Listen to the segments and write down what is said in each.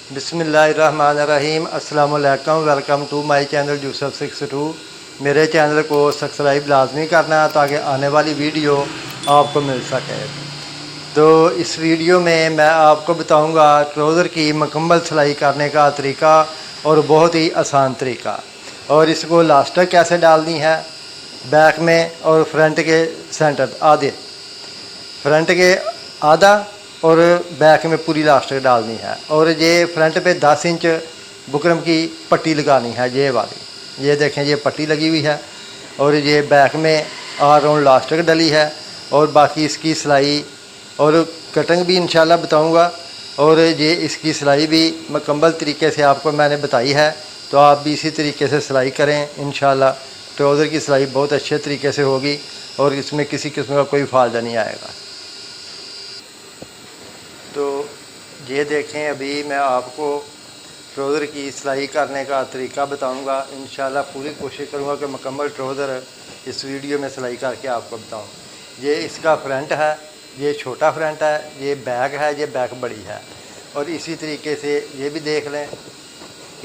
बिस्मिल्लाहिर्रहमानिर्रहीम। अस्सलाम वालेकुम। Welcome to my channel Yusuf 62। मेरे चैनल को सब्सक्राइब लाजमी करना ताकि आने वाली वीडियो आपको मिल सके। तो इस वीडियो में मैं आपको बताऊंगा ट्राउज़र की मुकम्मल सिलाई करने का तरीका और बहुत ही आसान तरीका, और इसको लास्टिक कैसे डालनी है बैक में और फ्रंट के सेंटर आधे, फ्रंट के आधा और बैक में पूरी लास्टिक डालनी है। और ये फ्रंट पे 10 इंच बुकरम की पट्टी लगानी है, ये वाली, ये देखें ये पट्टी लगी हुई है। और ये बैक में ऑल राउंड लास्टिक डली है। और बाकी इसकी सिलाई और कटिंग भी इंशाल्लाह बताऊंगा, और ये इसकी सिलाई भी मुकम्मल तरीके से आपको मैंने बताई है। तो आप भी इसी तरीके से सिलाई करें, इंशाल्लाह ट्राउज़र की सिलाई बहुत अच्छे तरीके से होगी और इसमें किसी किस्म का कोई फ़ायदा नहीं आएगा। तो ये देखें, अभी मैं आपको ट्राउज़र की सिलाई करने का तरीका बताऊंगा। इंशाल्लाह पूरी कोशिश करूंगा कि मुकम्मल ट्राउज़र इस वीडियो में सिलाई करके आपको बताऊं। ये इसका फ्रंट है, ये छोटा फ्रंट है, ये बैक है, ये बैक बड़ी है। और इसी तरीके से ये भी देख लें,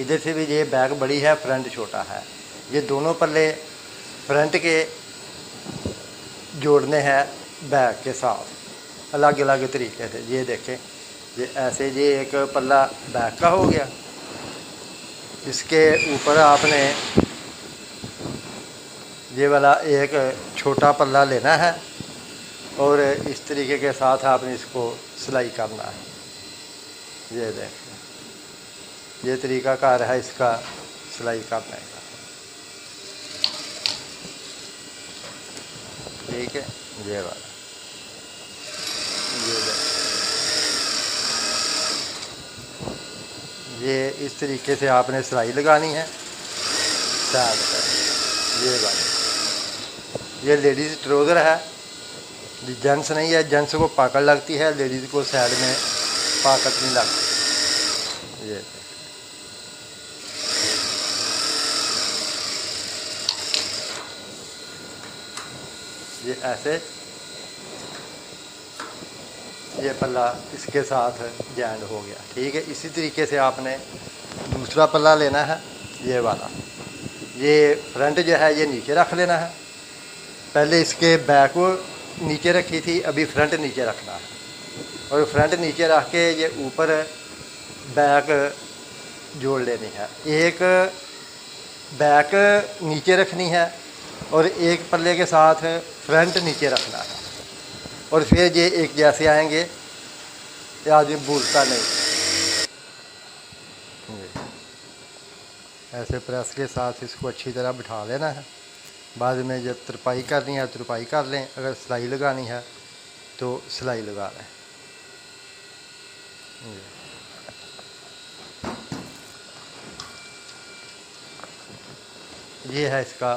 इधर से भी ये बैक बड़ी है, फ्रंट छोटा है। ये दोनों पल्ले फ्रंट के जोड़ने हैं बैक के साथ अलग अलग तरीके से। ये देखें, ये ऐसे ये एक पल्ला बैक का हो गया, इसके ऊपर आपने ये वाला एक छोटा पल्ला लेना है और इस तरीके के साथ आपने इसको सिलाई करना है। ये देखें, ये तरीक़ाकार है इसका सिलाई करने का। ठीक है, ये वाला, ये देखें, ये इस तरीके से आपने सिलाई लगानी है साइड पर। ये वाला, ये लेडीज़ ट्राउज़र है, जेंट्स नहीं है। जेंट्स को पकड़ लगती है, लेडीज़ को साइड में पकड़ नहीं लगती। ये ऐसे ये पल्ला इसके साथ जॉइंट हो गया। ठीक है, इसी तरीके से आपने दूसरा पल्ला लेना है, ये वाला। ये फ्रंट जो है ये नीचे रख लेना है। पहले इसके बैक को नीचे रखी थी, अभी फ्रंट नीचे रखना है। और फ्रंट नीचे रख के ये ऊपर बैक जोड़ लेनी है। एक बैक नीचे रखनी है और एक पल्ले के साथ फ्रंट नीचे रखना है। और फिर ये एक जैसे आएंगे, ये आदमी भूलता नहीं। ऐसे प्रेस के साथ इसको अच्छी तरह बिठा लेना है। बाद में जब तुरपाई करनी है तुरपाई कर लें, अगर सिलाई लगानी है तो सिलाई लगा लें। ये है इसका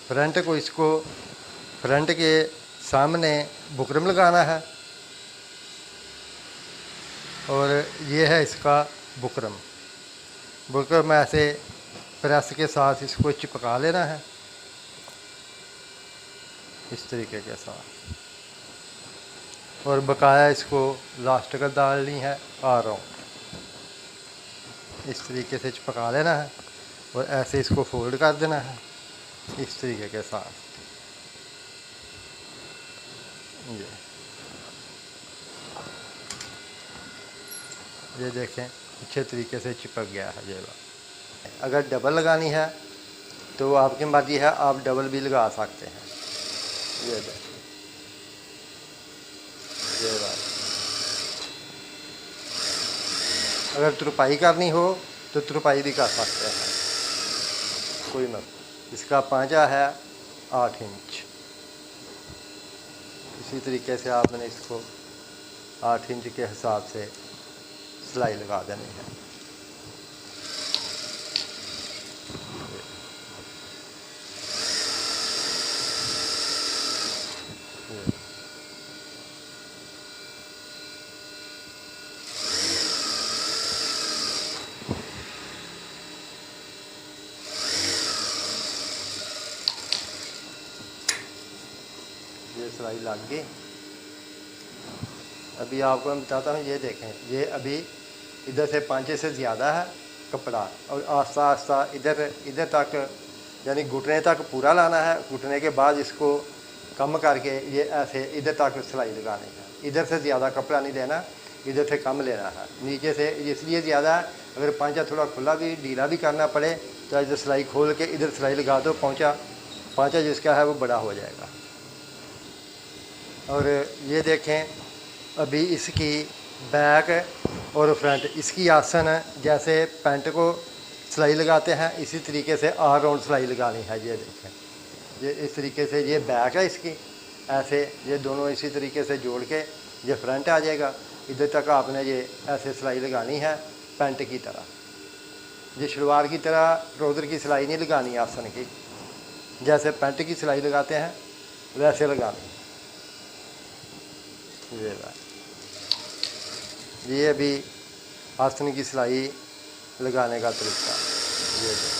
फ्रंट को, इसको फ्रंट के सामने बुकरम लगाना है। और ये है इसका बुकरम ऐसे प्रेस के साथ इसको चिपका लेना है इस तरीके के साथ। और बकाया इसको लास्टिक डालनी है और इस तरीके से चिपका लेना है और ऐसे इसको फोल्ड कर देना है इस तरीके के साथ। ये देखें, अच्छे तरीके से चिपक गया है ये बात। अगर डबल लगानी है तो आपकी मर्ज़ी है, आप डबल भी लगा सकते हैं। ये देखें, ये बात। अगर तुरपाई करनी हो तो तुरपाई भी कर सकते हैं, कोई मत। इसका पांचा है 8 इंच। इसी तरीके से आपने इसको 8 इंच के हिसाब से सिलाई लगा देनी है। ये सिलाई लग गई। अभी आपको मैं बताता हूँ, ये देखें, ये अभी इधर से 5 इंच से ज़्यादा है कपड़ा, और आस्ता आस्ता इधर तक यानी घुटने तक पूरा लाना है। घुटने के बाद इसको कम करके ये ऐसे इधर तक सिलाई लगानी है। इधर से ज़्यादा कपड़ा नहीं लेना, इधर से कम लेना है। नीचे से इसलिए ज़्यादा, अगर पांचा थोड़ा खुला भी ढीला भी करना पड़े तो इधर सिलाई खोल के इधर सिलाई लगा दो, पांचा जिसका है वो बड़ा हो जाएगा। और ये देखें अभी इसकी बैक और फ्रंट, इसकी आसन जैसे पैंट को सिलाई लगाते हैं इसी तरीके से ऑल राउंड सिलाई लगानी है। ये देखें, ये इस तरीके से ये बैक है इसकी, ऐसे ये दोनों इसी तरीके से जोड़ के ये फ्रंट आ जाएगा। इधर तक आपने ये ऐसे सिलाई लगानी है पैंट की तरह। ये शलवार की तरह ट्राउज़र की सिलाई नहीं लगानी आसन की, जैसे पैंट की सिलाई लगाते हैं वैसे लगानी। ये अभी आसन की सिलाई लगाने का तरीका ये है।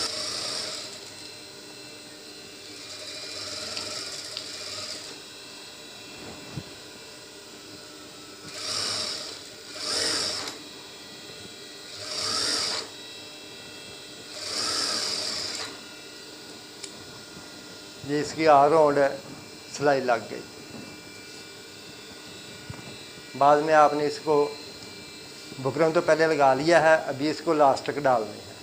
ये इसकी ऑल राउंड सिलाई लग गई। बाद में आपने इसको बुकरम तो पहले लगा लिया है, अभी इसको लास्टिक डालनी है।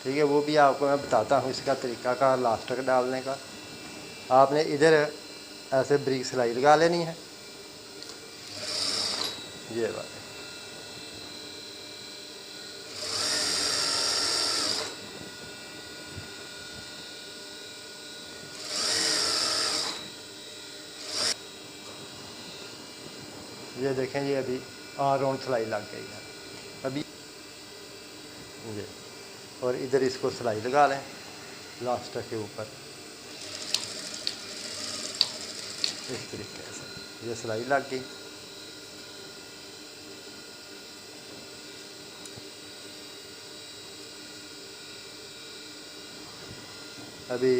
ठीक है, वो भी आपको मैं बताता हूँ इसका तरीका का लास्टिक डालने का। आपने इधर ऐसे ब्रीक सिलाई लगा लेनी है, ये बात। ये देखें, ये अभी ऑल राउंड सिलाई लग गई है अभी ये। और इधर इसको सिलाई लगा लें लास्टिक के ऊपर, इस तरीके से ये सिलाई लग गई। अभी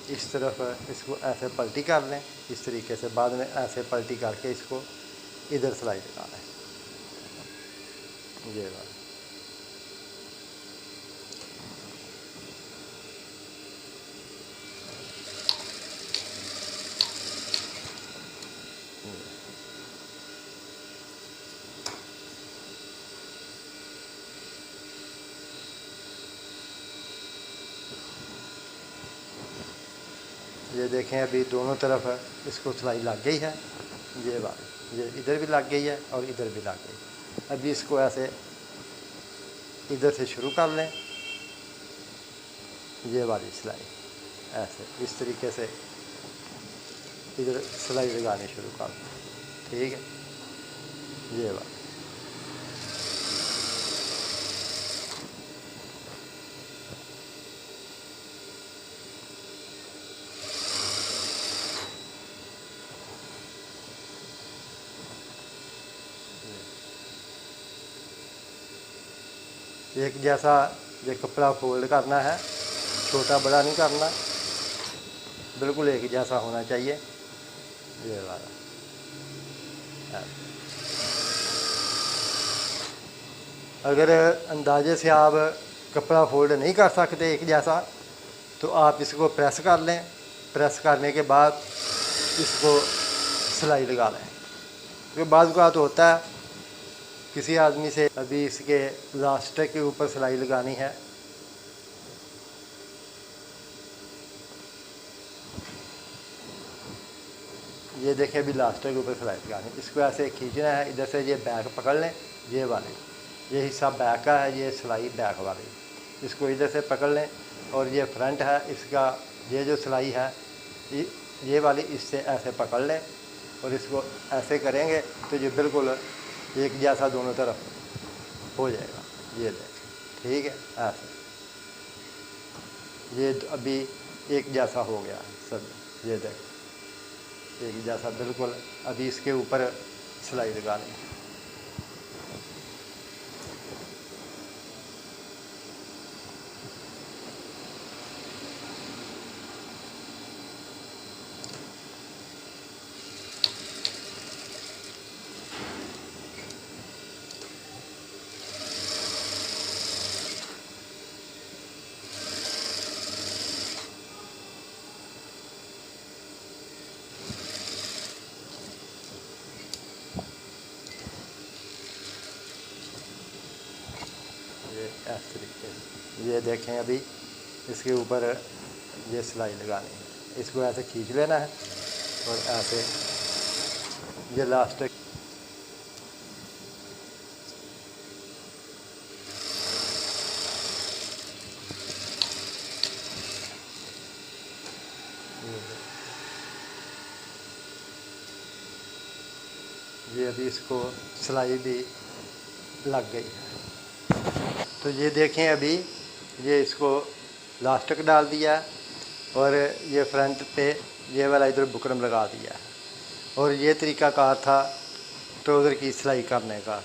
इस तरफ इसको ऐसे पलटी कर लें इस तरीके से, बाद में ऐसे पलटी करके इसको इधर सिलाई लगा लें, ये बात। ये देखें अभी दोनों तरफ इसको सिलाई लग गई है, ये बात। ये इधर भी लग गई है और इधर भी लग गई। अभी इसको ऐसे इधर से शुरू कर लें, ये वाली सिलाई ऐसे इस तरीके से इधर सिलाई लगानी शुरू कर दें। ठीक है, ये बात। एक जैसा ये कपड़ा फोल्ड करना है, छोटा बड़ा नहीं करना, बिल्कुल एक जैसा होना चाहिए, ये वाला। अगर अंदाजे से आप कपड़ा फोल्ड नहीं कर सकते एक जैसा, तो आप इसको प्रेस कर लें। प्रेस करने के बाद इसको सिलाई लगा लें। क्योंकि बाज़ औक़ात होता है किसी आदमी से, अभी इसके लास्टिक के ऊपर सिलाई लगानी है। ये देखें, अभी लास्टिक के ऊपर सिलाई लगानी, इसको ऐसे खींचना है। इधर से ये बैक पकड़ लें, ये वाली, ये हिस्सा बैक का है, ये सिलाई बैक वाली, इसको इधर से पकड़ लें। और ये फ्रंट है इसका, ये जो सिलाई है ये वाली, इससे ऐसे पकड़ लें और इसको ऐसे करेंगे तो ये बिल्कुल एक जैसा दोनों तरफ हो जाएगा। ये देखें, ठीक है, ऐसे ये अभी एक जैसा हो गया सब। ये देखें, एक जैसा बिल्कुल। अभी इसके ऊपर सिलाई लगानी है। इस तरीके से। ये देखें, अभी इसके ऊपर ये सिलाई लगानी है, इसको ऐसे खींच लेना है और ऐसे ये लास्ट ये अभी इसको सिलाई भी लग गई है। तो ये देखें, अभी ये इसको लास्टिक डाल दिया और ये फ्रंट पे ये वाला इधर बुकरम लगा दिया है। और ये तरीक़ाकार था ट्राउज़र की सिलाई करने का,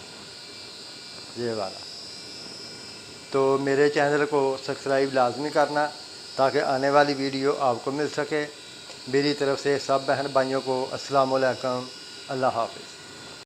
ये वाला। तो मेरे चैनल को सब्सक्राइब लाजमी करना ताकि आने वाली वीडियो आपको मिल सके। मेरी तरफ़ से सब बहन भाइयों को अस्सलाम वालेकुम, अल्लाह हाफ़िज़।